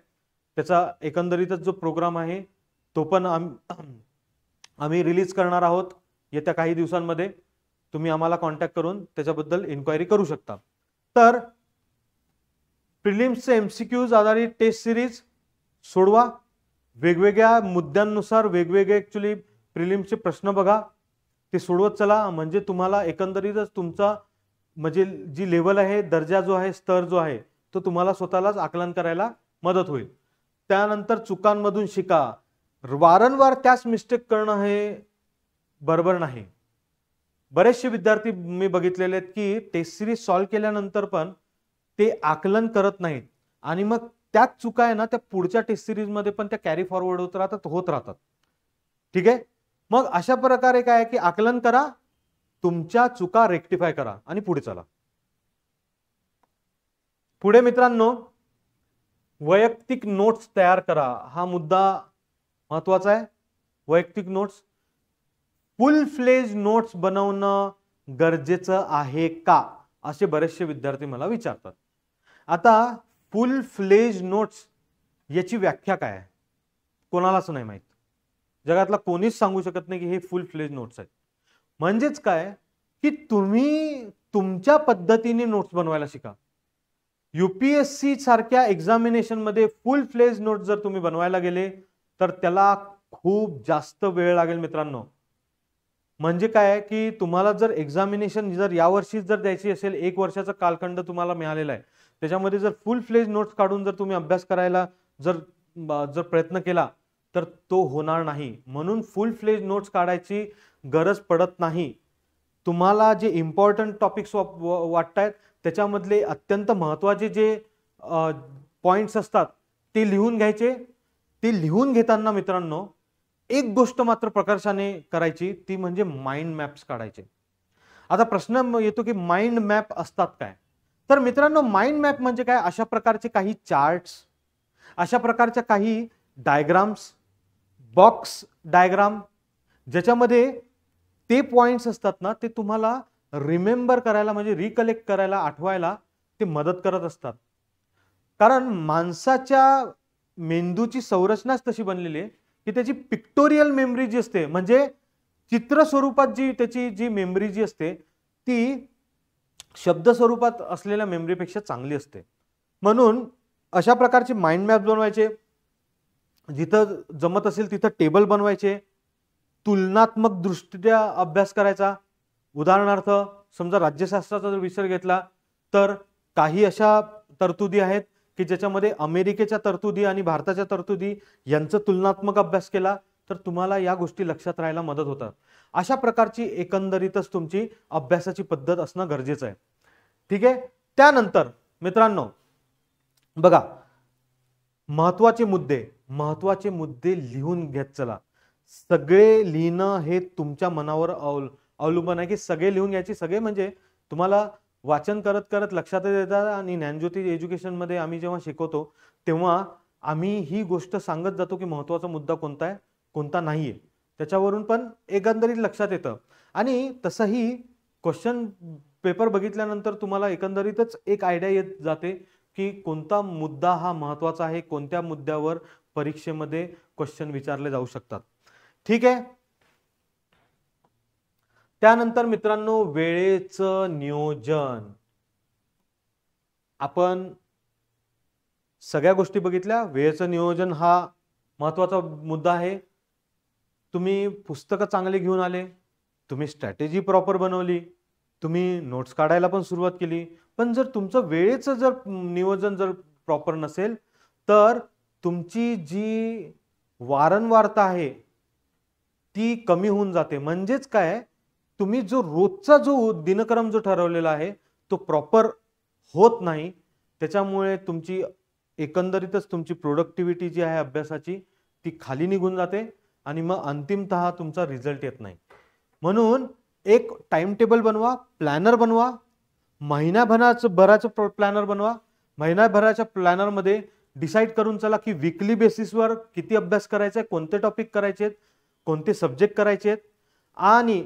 त्याचा एकंदरीतच जो प्रोग्राम आहे तो पण आम्ही रिलीज करणार आहोत येत्या काही दिवसांमध्ये. तुम्ही आम्हाला कॉन्टॅक्ट करून त्याच्याबद्दल इन्क्वायरी करू शकता. तर प्रिलिम्सचे एमसीक्यूज आधारित टेस्ट सिरीज सोडवा, वेगवेगळ्या मुद्द्यांनुसार वेगवेगळे ऍक्च्युली प्रिलिम्सचे प्रश्न बघा, ते सोडवत चला. म्हणजे तुम्हाला एकंदरीतच तुमचा म्हणजे जी लेवल आहे, दर्जा जो आहे, स्तर जो आहे, तो तुम्हाला स्वतःलाच आकलन करायला मदत होईल. त्यानंतर चुकांमधून शिका. वारंवार त्याच मिस्टेक करणं हे बरोबर नाही. बरेचसे विद्यार्थी मी बघितलेले आहेत की टेस्ट सिरीज सॉल्व्ह केल्यानंतर पण ते आकलन करत नाहीत आणि मग त्याच चुका आहे ना त्या पुढच्या टेस्ट सिरीज मध्ये पण त्या कॅरी फॉरवर्ड होत राहतात. ठीक आहे. मग अशा प्रकारे काय की आकलन करा, तुमच्या चुका रेक्टिफाय करा आणि पुढे चला. पुढे मित्रांनो, वैयक्तिक नोट्स तयार करा. हा मुद्दा महत्वाचा आहे. वैयक्तिक नोट्स, फुल फ्लेज नोट्स बनवणं गरजेचं आहे का, असे बरेचसे विद्यार्थी मला विचारतात. आता फुल फ्लेज नोट्स याची व्याख्या काय आहे कोणालाच नाही माहित. जगातला कोणीच सांगू शकत नाही की हे फुल फ्लेज नोट्स आहेत. म्हणजेच काय की तुम्ही तुमच्या पद्धतीने नोट्स बनवायला शिका. यूपीएससी सारख्या एक्झामिनेशन मध्ये फुल फ्लेज नोट्स जर तुम्ही बनवायला गेले तर त्याला खूप जास्त वेळ लागेल मित्रांनो. म्हणजे काय की तुम्हाला जर एक्झामिनेशन जर यावर्षी जर द्यायची असेल, 1 वर्षाचा कालखंड तुम्हाला मिळालेला आहे, त्याच्यामध्ये जर फुल फ्लेज नोट्स काढून जर तुम्ही अभ्यास करायला जर प्रयत्न केला तर तो होणार नाही. म्हणून फुल फ्लेज नोट्स काढायची गरज पडत नाही. तुम्हाला जे इम्पॉर्टंट टॉपिक्स वाटतायत त्याच्यामधले अत्यंत महत्त्वाचे जे पॉइंट्स असतात ते लिहून घ्यायचे. ते लिहून घेताना मित्रांनो एक गोष्ट मात्र प्रकर्षाने करायची, ती म्हणजे माइंड मॅप्स काढायचे. आता प्रश्न येतो की माइंड मॅप असतात काय. तर मित्रांनो माइंड मॅप म्हणजे काय, अशा प्रकारचे काही चार्ट्स, अशा प्रकारच्या काही डायग्राम्स, बॉक्स डायग्राम, ज्याच्यामध्ये ते पॉइंट्स असतात ना ते तुम्हाला रिमेंबर करायला म्हणजे रिकलेक्ट करायला, आठवायला ते मदत करत असतात. कारण माणसाच्या मेंदूची संरचनाच तशी बनलेली आहे की त्याची पिक्टोरियल मेमरी जी असते, म्हणजे चित्र स्वरूपात जी त्याची जी मेमरी जी असते ती शब्द स्वरूपात असलेल्या मेमरीपेक्षा चांगली असते. म्हणून अशा प्रकारचे माइंड मॅप बनवायचे, जिथं जमत असेल तिथं टेबल बनवायचे, तुलनात्मक दृष्ट्या अभ्यास करायचा. उदाहरणार्थ समजा राज्यशास्त्राचा जर विषय घेतला तर काही अशा तरतुदी आहेत की ज्याच्यामध्ये अमेरिकेच्या तरतुदी आणि भारताच्या तरतुदी यांचा तुलनात्मक अभ्यास केला तर तुम्हाला या गोष्टी लक्षात राहायला मदत होतात. अशा प्रकारची एकंदरीतच तुमची अभ्यासाची पद्धत असणं गरजेचं आहे. ठीक आहे. त्यानंतर मित्रांनो बघा, महत्वाचे मुद्दे लिहून घेत चला. सगळे लिहिणं हे तुमच्या मनावर अवलंबून आहे की सगळे लिहून घ्यायचे. सगळे म्हणजे तुम्हाला वाचन करत करत लक्षात येतात. आणि ज्ञानज्योती एज्युकेशन मध्ये आम्ही जेव्हा शिकवतो तेव्हा आम्ही ही गोष्ट सांगत जातो की महत्वाचा मुद्दा कोणता आहे कोणता नाहीये, त्याच्यावरून पण एकंदरीत लक्षात येतं. आणि तसंही क्वेश्चन पेपर बघितल्यानंतर तुम्हाला एकंदरीतच एक आयडिया येत जाते की कोणता मुद्दा हा महत्वाचा आहे, कोणत्या मुद्द्यावर परीक्षेमध्ये क्वेश्चन विचारले जाऊ शकतात. ठीक आहे. त्यानंतर मित्रांनो वेळेचं नियोजन. आपण सगळ्या गोष्टी बघितल्या, वेळेचं नियोजन हा महत्वाचा मुद्दा आहे. तुम्ही पुस्तकं चांगले घेऊन आले, तुम्ही स्ट्रॅटेजी प्रॉपर बनवली, तुम्ही नोट्स काढायला पण सुरुवात केली, पण जर तुमचं वेळेचं जर नियोजन जर प्रॉपर नसेल तर तुमची जी वारंवारता आहे ती कमी होऊन जाते. म्हणजेच काय, तुम्ही जो रोजचा जो दिनक्रम जो ठरवलेला आहे तो प्रॉपर होत नाही. त्याच्यामुळे तुमची एकंदरीतच तुमची प्रोडक्टिव्हिटी जी आहे अभ्यासाची ती खाली निघून जाते आणि मग अंतिमतः तुमचा रिझल्ट येत नाही. म्हणून एक टाइम टेबल बनवा, प्लॅनर बनवा, महिनाभराचं प्लॅनर बनवा. महिनाभराच्या प्लॅनरमध्ये डिसाईड करून चला की वीकली बेसिसवर किती अभ्यास करायचा आहे, कोणते टॉपिक करायचे आहेत, कोणते सब्जेक्ट करायचे आहेत. आणि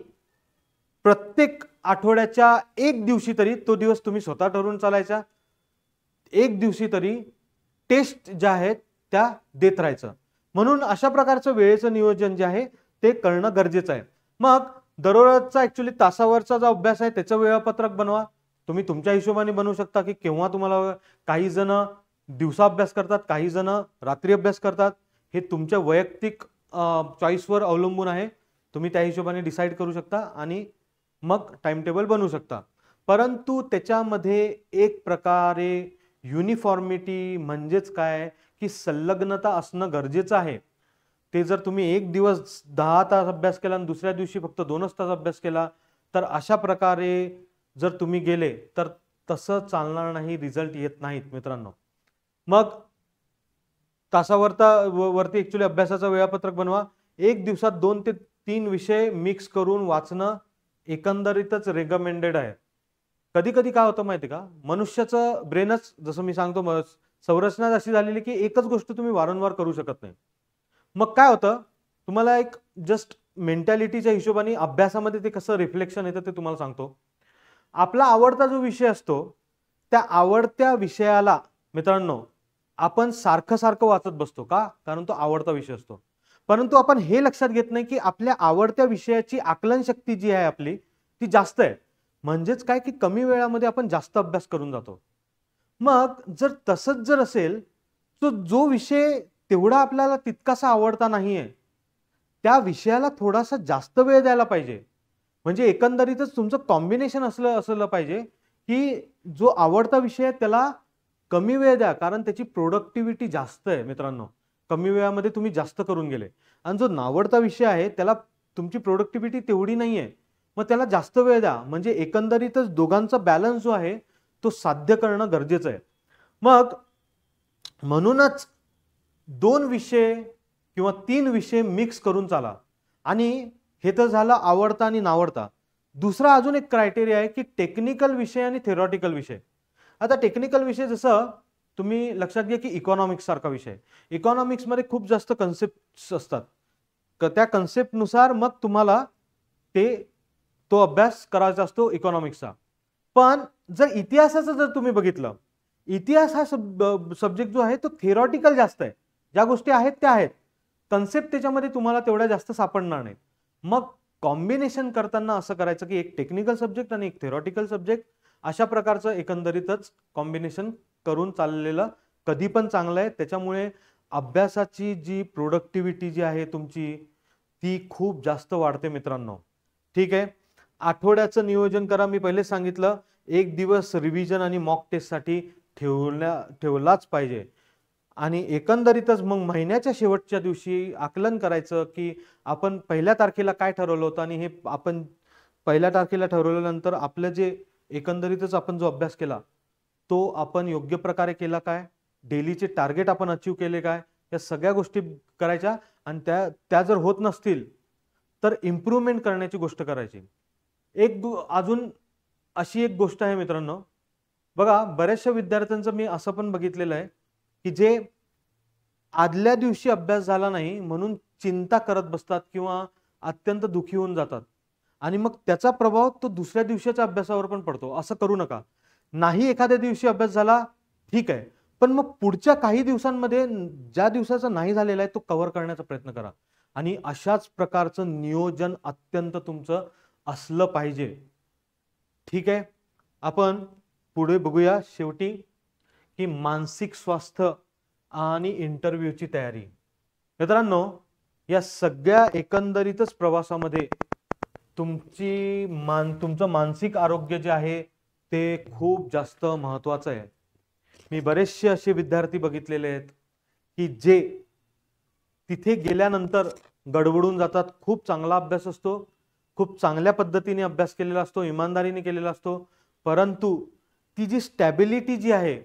प्रत्येक आठवड्याच्या एक दिवशी तरी, तो दिवस तुम्ही स्वतः ठरवून चालायचा, एक दिवशी तरी टेस्ट ज्या आहेत त्या देत राहायचं. म्हणून अशा प्रकारचं वेळेचं नियोजन जे आहे ते करणं गरजेचं आहे. मग दररोजचा ऍक्च्युली तासावरचा जो अभ्यास आहे त्याचं वेळापत्रक बनवा. तुम्ही तुमच्या हिशोबाने बनवू शकता की केव्हा तुम्हाला, काही जण दिवसा अभ्यास करतात, काही जण रात्री अभ्यास करतात. हे तुमच्या वैयक्तिक चॉईसवर अवलंबून आहे. तुम्ही त्या हिशोबाने डिसाईड करू शकता आणि मग टाइम टेबल बनवू शकता. परंतु त्याच्यामध्ये एक प्रकारे युनिफॉर्मिटी म्हणजेच काय की संलग्नता असणं गरजेचं आहे. ते जर तुम्ही एक दिवस 10 तास अभ्यास केला आणि दुसऱ्या दिवशी फक्त 2च तास अभ्यास केला, तर अशा प्रकारे जर तुम्ही गेले तर तसं चालणार नाही, रिझल्ट येत नाहीत मित्रांनो. मग वरती ऍक्च्युली अभ्यासाचं वेळापत्रक बनवा. एक दिवसात 2 ते 3 विषय मिक्स करून वाचणं एकंदरीतच रेकमेंडेड आहे. कधी कधी काय होतं माहिती का, मनुष्याचं ब्रेनच जसं मी सांगतो संरचना अशी झालेली की एकच गोष्ट तुम्ही वारंवार करू शकत नाही. मग काय होतं, तुम्हाला एक जस्ट मेंटॅलिटीच्या हिशोबाने अभ्यासामध्ये ते कसं रिफ्लेक्शन येतं ते तुम्हाला सांगतो. आपला आवडता जो विषय असतो त्या आवडत्या विषयाला मित्रांनो आपण सारखं सारखं वाचत बसतो का, कारण तो आवडता विषय असतो. परंतु आपण हे लक्षात घेत नाही की आपल्या आवडत्या विषयाची आकलन शक्ती जी आहे आपली ती जास्त आहे. म्हणजेच काय की कमी वेळामध्ये आपण जास्त अभ्यास करून जातो. मग जर तसंच जर असेल तर जो विषय तेवढा आपल्याला तितकासा आवडता नाहीये त्या विषयाला थोडासा जास्त वेळ द्यायला पाहिजे. म्हणजे एकंदरीतच तुमचं कॉम्बिनेशन असलं पाहिजे की जो आवडता विषय आहे त्याला कमी वेळ द्या, कारण त्याची प्रोडक्टिव्हिटी जास्त आहे मित्रांनो. कमी वेळामध्ये तुम्ही जास्त करून गेले. आणि जो नावडता विषय आहे त्याला तुमची प्रोडक्टिव्हिटी तेवढी नाहीये, मग त्याला जास्त वेळ द्या. म्हणजे एकंदरीतच दोघांचा बॅलन्स जो आहे तो साध्य करणं गरजेचं आहे. मग म्हणूनच 2 विषय किंवा 3 विषय मिक्स करून चाला. आणि हे तर झालं आवडता आणि नावडता. दुसरा अजून एक क्रायटेरिया आहे की टेक्निकल विषय आणि थेरॉटिकल विषय. आता टेक्निकल विषय जसं तुम्ही लक्षात घ्या की इकॉनॉमिक्स सारखा विषय, इकॉनॉमिक्स मध्ये खूप जास्त कन्सेप्ट असतात. त्या कन्सेप्ट नुसार मग तुम्हाला तो अभ्यास करायचा असतो इकॉनॉमिक्सचा. पण जर इतिहासाचं जर तुम्ही बघितलं, इतिहास हा सब्जेक्ट जो आहे तो थेरॉटिकल जास्त आहे. ज्या गोष्टी आहेत त्या आहेत, कन्सेप्ट त्याच्यामध्ये तुम्हाला तेवढ्या जास्त सापडणार नाहीत. मग कॉम्बिनेशन करताना असं करायचं की एक टेक्निकल सब्जेक्ट आणि एक थेरॉटिकल सब्जेक्ट, अशा प्रकारचं एकंदरीतच कॉम्बिनेशन करून चाललेलं कधी पण चांगलं आहे. त्याच्यामुळे अभ्यासाची जी प्रोडक्टिव्हिटी जी आहे तुमची ती खूप जास्त वाढते मित्रांनो. ठीक आहे, आठवड्याचं नियोजन करा. मी पहिले सांगितलं एक दिवस रिव्हिजन आणि मॉक टेस्टसाठी ठेवलाच पाहिजे. आणि एकंदरीतच मग महिन्याच्या शेवटच्या दिवशी आकलन करायचं की आपण 1 तारखेला काय ठरवलं होतं आणि हे आपण 1 तारखेला ठरवल्यानंतर आपलं जे एकंदरीतच आपण जो अभ्यास केला तो आपण योग्य प्रकारे केला काय, डेलीचे टार्गेट आपण अचीव केले काय, या सगळ्या गोष्टी करायच्या. आणि त्या जर होत नसतील तर इम्प्रूव्हमेंट करण्याची गोष्ट करायची. अजून अशी एक गोष्ट आहे मित्रांनो, बघा बऱ्याचशा विद्यार्थ्यांचं मी असं पण बघितलेलं आहे की जे आदल्या दिवशी अभ्यास झाला नाही म्हणून चिंता करत बसतात किंवा अत्यंत दुखी होऊन जातात आणि मग त्याचा प्रभाव तो दुसऱ्या दिवशीच्या अभ्यासावर पण पडतो. असं करू नका. नाही एखाद्या दिवशी अभ्यास झाला ठीक आहे, पण मग पुढच्या काही दिवसांमध्ये ज्या दिवसाचा नाही झालेला आहे तो कव्हर करण्याचा प्रयत्न करा. आणि अशाच प्रकारचं नियोजन अत्यंत तुमचं असलं पाहिजे. ठीक आहे, आपण पुढे बघूया शेवटी की मानसिक स्वास्थ्य आणि इंटरव्ह्यूची तयारी. मित्रांनो, या सगळ्या एकंदरीतच प्रवासामध्ये तुमचं मानसिक आरोग्य जे आहे ते खूप जास्त महत्वाचं आहे. मी बरेचसे असे विद्यार्थी बघितलेले आहेत की जे तिथे गेल्यानंतर गडबडून जातात. खूप चांगला अभ्यास असतो, खूप चांगल्या पद्धतीने अभ्यास केलेला असतो, इमानदारीने केलेला असतो, परंतु ती जी स्टॅबिलिटी जी आहे,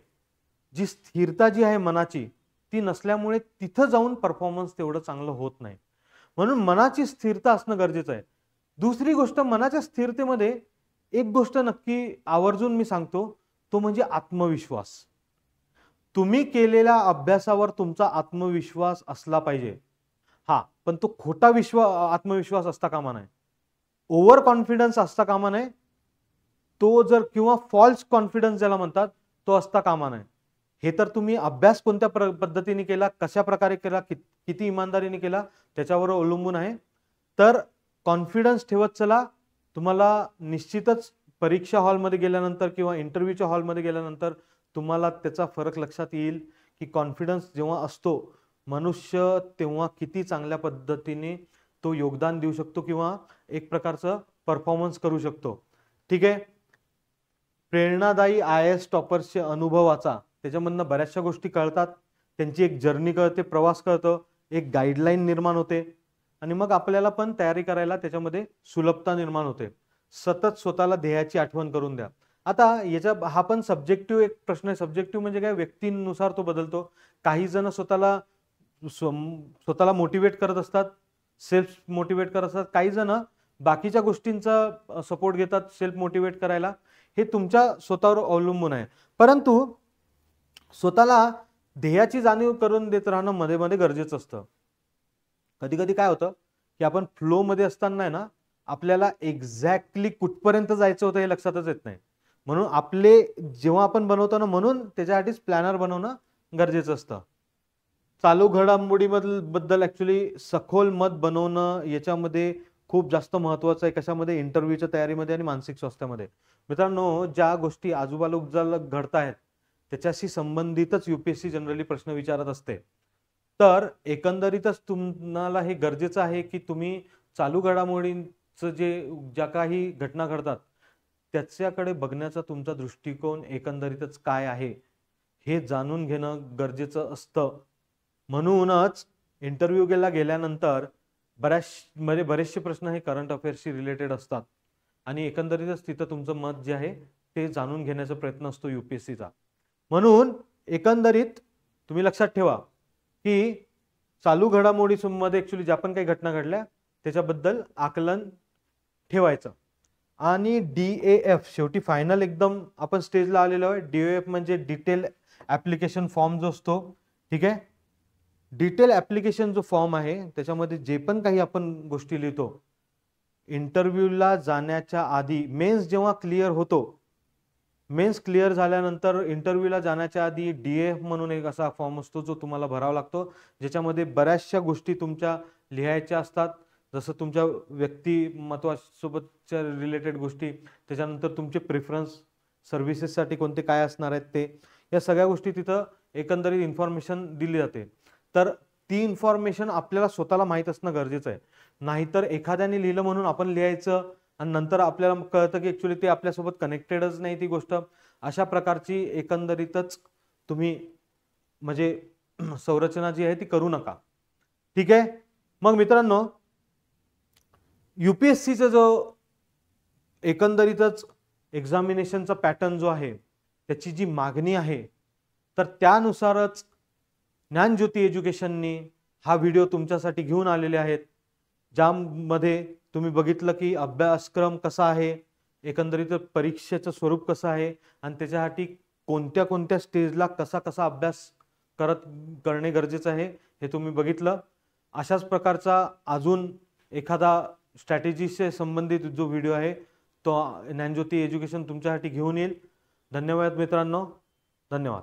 जी स्थिरता जी आहे मनाची, ती नसल्यामुळे तिथं जाऊन परफॉर्मन्स तेवढं चांगलं होत नाही. म्हणून मनाची स्थिरता असणं गरजेचं आहे. दुसरी गोष्ट, मनाच्या स्थिरतेमध्ये एक गोष्ट नक्की आवर्जून मी सांगतो, तो म्हणजे आत्मविश्वास. तुम्ही केलेल्या अभ्यासावर तुमचा आत्मविश्वास असला पाहिजे. हा, पण तो खोटा आत्मविश्वास असता कामा नये, ओव्हर कॉन्फिडन्स असता कामा नये, तो जर किंवा फॉल्स कॉन्फिडन्स ज्याला म्हणतात तो असता कामा नये. हे तर तुम्ही अभ्यास कोणत्या पद्धतीने केला, कशा प्रकारे केला, किती इमानदारीने केला त्याच्यावर अवलंबून आहे. तर कॉन्फिडन्स ठेवत चला. तुम्हाला निश्चितच परीक्षा हॉलमध्ये गेल्यानंतर किंवा इंटरव्ह्यूच्या हॉलमध्ये गेल्यानंतर तुम्हाला त्याचा फरक लक्षात येईल की कॉन्फिडन्स जेव्हा असतो मनुष्य तेव्हा किती चांगल्या पद्धतीने तो योगदान देऊ शकतो किंवा एक प्रकारचं परफॉर्मन्स करू शकतो. ठीक आहे. प्रेरणादायी IAS टॉपर्सचे अनुभव वाचा. त्याच्यामधनं बऱ्याचशा गोष्टी कळतात, त्यांची एक जर्नी कळते, प्रवास कळतो, एक गाईडलाईन निर्माण होते आणि मग आपल्याला पण तयारी करायला त्याच्यामध्ये सुलभता निर्माण होते. सतत स्वतःला ध्येयाची आठवण करून द्या. आता हा पण सब्जेक्टिव्ह एक प्रश्न आहे. सब्जेक्टिव्ह म्हणजे काय, व्यक्तीनुसार तो बदलतो. काही जण स्वतःला मोटिवेट करत असतात, सेल्फ मोटिवेट करत असतात. काही जण बाकीच्या गोष्टींचा सपोर्ट घेतात सेल्फ मोटिवेट करायला. हे तुमच्या स्वतःवर अवलंबून आहे. परंतु स्वतःला ध्येयाची जाणीव करून देत राहणं मध्ये मध्ये गरजेचं असतं. कधी कधी काय होतं की आपण फ्लो मध्ये असताना आहे ना, आपल्याला एक्झॅक्टली कुठपर्यंत जायचं होतं हे लक्षातच येत नाही. म्हणून आपले जेव्हा आपण बनवतो ना, म्हणून त्याच्यासाठीच प्लॅनर बनवणं गरजेचं असतं. चालू घडामोडीबद्दल ऍक्च्युली सखोल मत बनवणं याच्यामध्ये खूप जास्त महत्वाचं आहे. कशामध्ये, इंटरव्ह्यूच्या तयारीमध्ये आणि मानसिक स्वास्थ्यामध्ये. मित्रांनो, ज्या गोष्टी आजूबाजूला घडत आहेत त्याच्याशी संबंधितच UPSC जनरली प्रश्न विचारत असते. तर एकंदरीतच तुम्हाला हे गरजेचं आहे की तुम्ही चालू घडामोडींचं ज्या काही घटना घडतात त्याच्याकडे बघण्याचा तुमचा दृष्टिकोन एकंदरीतच काय आहे हे जाणून घेणं गरजेचं असतं. म्हणूनच इंटरव्ह्यूला गेल्यानंतर बरेचसे प्रश्न हे करंट अफेअर्सशी रिलेटेड असतात आणि एकंदरीतच तिथं तुमचं मत जे आहे ते जाणून घेण्याचा प्रयत्न असतो UPSCचा. म्हणून एकंदरीत तुम्ही लक्षात ठेवा की चालू घडामोडीमध्ये ऍक्च्युली ज्या पण काही घटना घडल्या त्याच्याबद्दल आकलन ठेवायचं. आणि DAF शेवटी फायनल एकदम आपण स्टेजला आलेलो आहे. DAF म्हणजे डिटेल ऍप्लिकेशन फॉर्म जो असतो. ठीक आहे. डिटेल ऍप्लिकेशन जो फॉर्म आहे त्याच्यामध्ये जे पण काही आपण गोष्टी लिहितो, इंटरव्ह्यूला जाण्याच्या आधी मेन्स जेव्हा क्लिअर होतो, मेन्स क्लिअर झाल्यानंतर इंटरव्ह्यूला जाण्याच्या आधी DAF म्हणून एक असा फॉर्म असतो जो तुम्हाला भरावा लागतो, ज्याच्यामध्ये बऱ्याचशा गोष्टी तुमच्या लिहायच्या असतात. जसं तुमच्या व्यक्तिमत्वासोबतच्या रिलेटेड गोष्टी, त्याच्यानंतर तुमचे प्रेफरन्स सर्व्हिसेससाठी कोणते काय असणार आहेत ते, या सगळ्या गोष्टी तिथं एकंदरीत इन्फॉर्मेशन दिली जाते. तर ती इन्फॉर्मेशन आपल्याला स्वतःला माहीत असणं गरजेचं आहे. नाहीतर एखाद्याने लिहिलं म्हणून आपण लिहायचं आणि नंतर आपल्याला कळतं की ऍक्च्युली ते आपल्यासोबत कनेक्टेडच नाही ती गोष्ट. अशा प्रकारची एकंदरीतच तुम्ही म्हणजे संरचना जी आहे ती करू नका. ठीक आहे. मग मित्रांनो, UPSCचा जो एकंदरीतच एक्झामिनेशनचा पॅटर्न जो आहे त्याची जी मागणी आहे, तर त्यानुसारच ज्ञानज्योती एज्युकेशननी हा व्हिडिओ तुमच्यासाठी घेऊन आलेले आहेत, ज्यामध्ये तुम्ही बघितलं की अभ्यासक्रम कसा आहे, एकंदरीत परीक्षेचं स्वरूप कसं आहे आणि त्याच्यासाठी कोणत्या कोणत्या स्टेजला कसा कसा अभ्यास करणे गरजेचं आहे हे तुम्ही बघितलं. अशाच प्रकारचा अजून एखादा स्ट्रॅटेजीशी संबंधित जो व्हिडिओ आहे तो ज्ञानज्योती एज्युकेशन तुमच्यासाठी घेऊन येईल. धन्यवाद मित्रांनो. धन्यवाद.